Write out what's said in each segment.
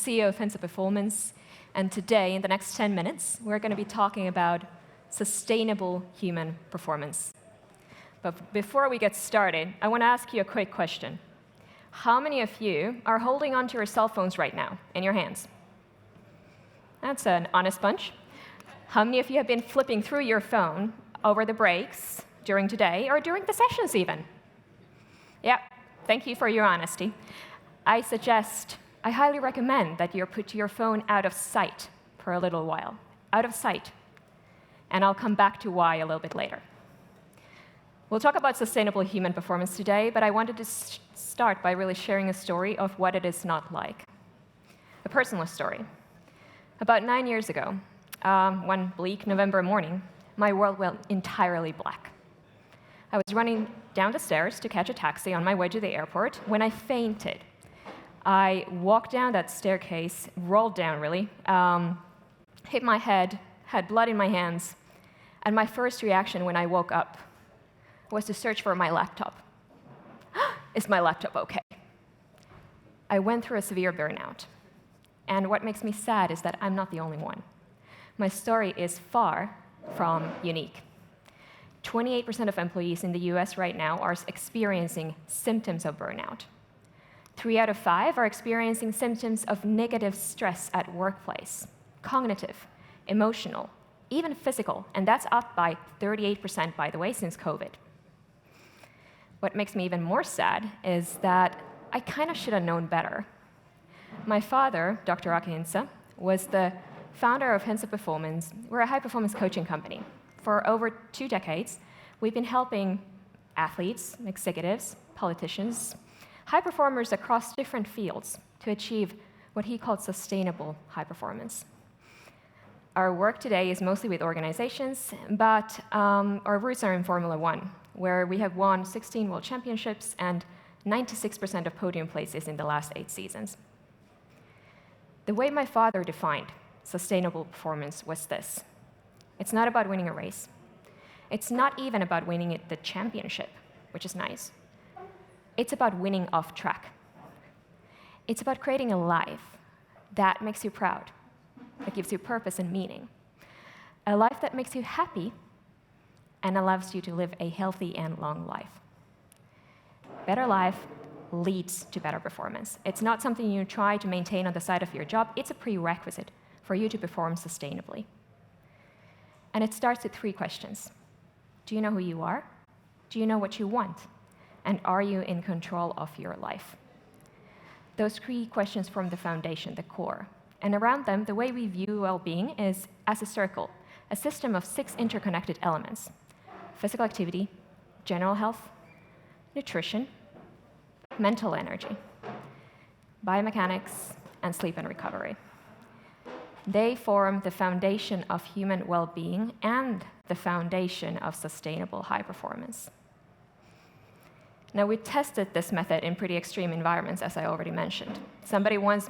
CEO of Hensa Performance, and today, in the next 10 minutes, we're going to be talking about sustainable human performance. But before we get started, I want to ask you a quick question. How many of you are holding onto your cell phones right now in your hands? That's an honest bunch. How many of you have been flipping through your phone over the breaks during today or during the sessions even? Yeah, thank you for your honesty. I highly recommend that you put your phone out of sight for a little while. Out of sight. And I'll come back to why a little bit later. We'll talk about sustainable human performance today, but I wanted to start by really sharing a story of what it is not like. A personal story. About 9 years ago, one bleak November morning, my world went entirely black. I was running down the stairs to catch a taxi on my way to the airport when I fainted. I walked down that staircase, rolled down really, hit my head, had blood in my hands, and my first reaction when I woke up was to search for my laptop. Is my laptop okay? I went through a severe burnout. And what makes me sad is that I'm not the only one. My story is far from unique. 28% of employees in the US right now are experiencing symptoms of burnout. 3 out of 5 are experiencing symptoms of negative stress at workplace, cognitive, emotional, even physical, and that's up by 38%, by the way, since COVID. What makes me even more sad is that I kind of should have known better. My father, Dr. Hensa, was the founder of Hensa Performance. We're a high-performance coaching company. For over 2 decades, we've been helping athletes, executives, politicians, high performers across different fields to achieve what he called sustainable high performance. Our work today is mostly with organizations, but our roots are in Formula One, where we have won 16 world championships and 96% of podium places in the last 8 seasons. The way my father defined sustainable performance was this. It's not about winning a race. It's not even about winning the championship, which is nice. It's about winning off track. It's about creating a life that makes you proud, that gives you purpose and meaning. A life that makes you happy and allows you to live a healthy and long life. Better life leads to better performance. It's not something you try to maintain on the side of your job. It's a prerequisite for you to perform sustainably. And it starts with 3 questions. Do you know who you are? Do you know what you want? And are you in control of your life? Those 3 questions form the foundation, the core. And around them, the way we view well-being is as a circle, a system of 6 interconnected elements: physical activity, general health, nutrition, mental energy, biomechanics, and sleep and recovery. They form the foundation of human well-being and the foundation of sustainable high performance. Now, we tested this method in pretty extreme environments, as I already mentioned. Somebody once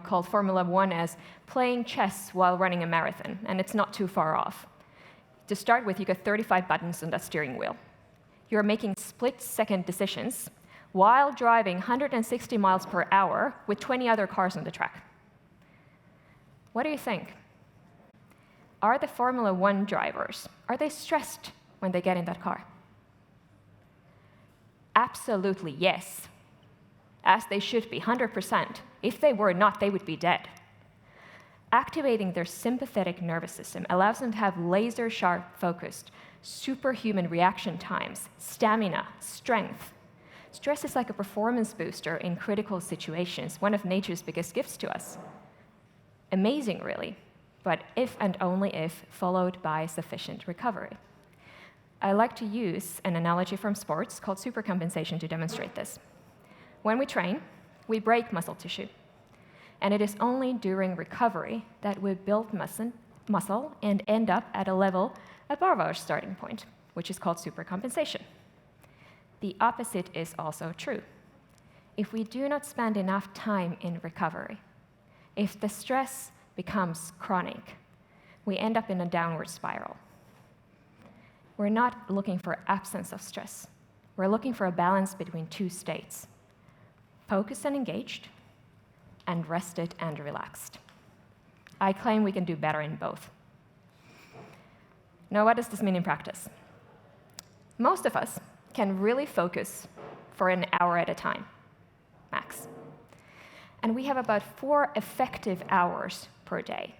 called Formula One as playing chess while running a marathon, and it's not too far off. To start with, you got 35 buttons on that steering wheel. You're making split-second decisions while driving 160 miles per hour with 20 other cars on the track. What do you think? Are the Formula One drivers, are they stressed when they get in that car? Absolutely yes, as they should be, 100%. If they were not, they would be dead. Activating their sympathetic nervous system allows them to have laser-sharp focused, superhuman reaction times, stamina, strength. Stress is like a performance booster in critical situations, one of nature's biggest gifts to us. Amazing, really, but if and only if followed by sufficient recovery. I like to use an analogy from sports called supercompensation to demonstrate this. When we train, we break muscle tissue, and it is only during recovery that we build muscle and end up at a level above our starting point, which is called supercompensation. The opposite is also true. If we do not spend enough time in recovery, if the stress becomes chronic, we end up in a downward spiral. We're not looking for absence of stress. We're looking for a balance between 2 states: focused and engaged, and rested and relaxed. I claim we can do better in both. Now, what does this mean in practice? Most of us can really focus for an hour at a time, max. And we have about 4 effective hours per day.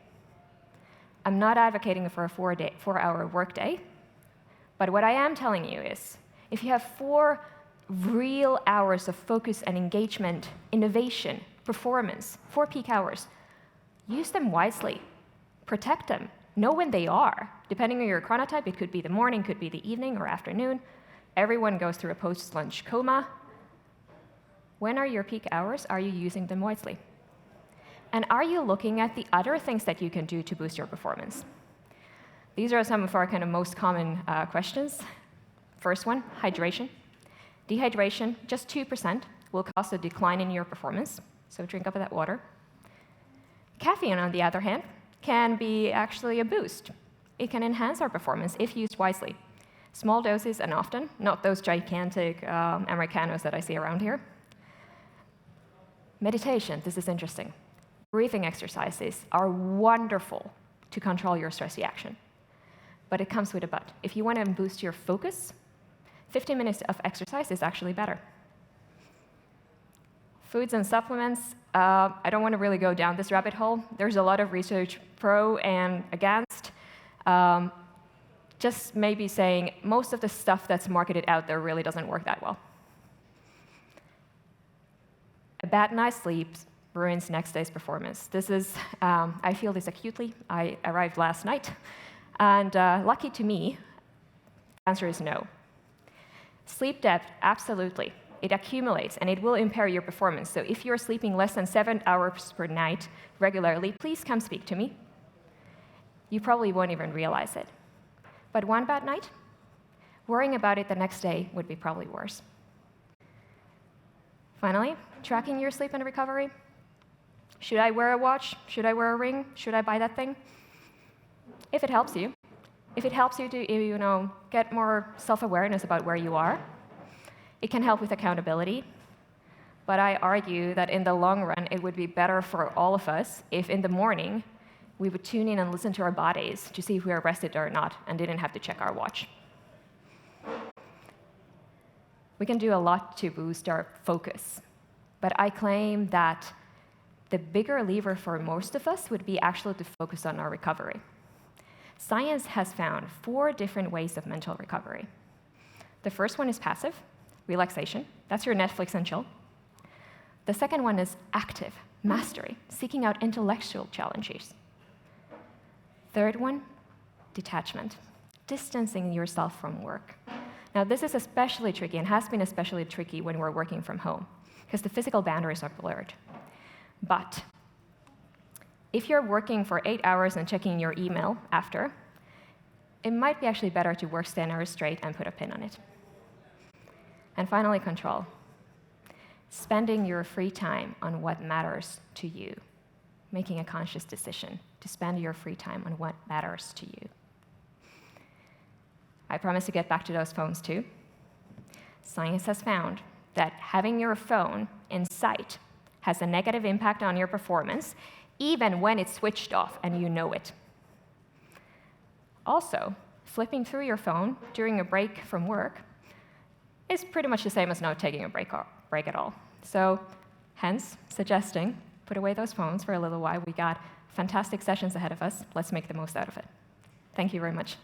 I'm not advocating for a 4-hour workday, but what I am telling you is, if you have 4 real hours of focus and engagement, innovation, performance, 4 peak hours, use them wisely. Protect them. Know when they are. Depending on your chronotype, it could be the morning, could be the evening or afternoon. Everyone goes through a post-lunch coma. When are your peak hours? Are you using them wisely? And are you looking at the other things that you can do to boost your performance? These are some of our kind of most common questions. First one, hydration. Dehydration, just 2%, will cause a decline in your performance, so drink up that water. Caffeine, on the other hand, can be actually a boost. It can enhance our performance if used wisely. Small doses and often, not those gigantic Americanos that I see around here. Meditation, this is interesting. Breathing exercises are wonderful to control your stress reaction, but it comes with a but. If you want to boost your focus, 15 minutes of exercise is actually better. Foods and supplements, I don't want to really go down this rabbit hole. There's a lot of research pro and against. Just maybe saying most of the stuff that's marketed out there really doesn't work that well. A bad night's sleep ruins next day's performance. This is, I feel this acutely. I arrived last night, and lucky to me, the answer is no. Sleep debt, absolutely. It accumulates, and it will impair your performance. So if you're sleeping less than 7 hours per night regularly, please come speak to me. You probably won't even realize it. But one bad night, worrying about it the next day would be probably worse. Finally, tracking your sleep and recovery. Should I wear a watch? Should I wear a ring? Should I buy that thing? If it helps you. If it helps you to get more self-awareness about where you are, it can help with accountability. But I argue that in the long run, it would be better for all of us if in the morning we would tune in and listen to our bodies to see if we are rested or not and didn't have to check our watch. We can do a lot to boost our focus, but I claim that the bigger lever for most of us would be actually to focus on our recovery. Science has found 4 different ways of mental recovery. The first one is passive, relaxation. That's your Netflix and chill. The second one is active, mastery, seeking out intellectual challenges. Third one, detachment, distancing yourself from work. Now, this is especially tricky and has been especially tricky when we're working from home because the physical boundaries are blurred. But if you're working for 8 hours and checking your email after, it might be actually better to work 10 hours straight and put a pin on it. And finally, control. Spending your free time on what matters to you. Making a conscious decision to spend your free time on what matters to you. I promise to get back to those phones too. Science has found that having your phone in sight has a negative impact on your performance, even when it's switched off and you know it. Also, flipping through your phone during a break from work is pretty much the same as not taking a break at all. So, hence, suggesting put away those phones for a little while. We got fantastic sessions ahead of us. Let's make the most out of it. Thank you very much.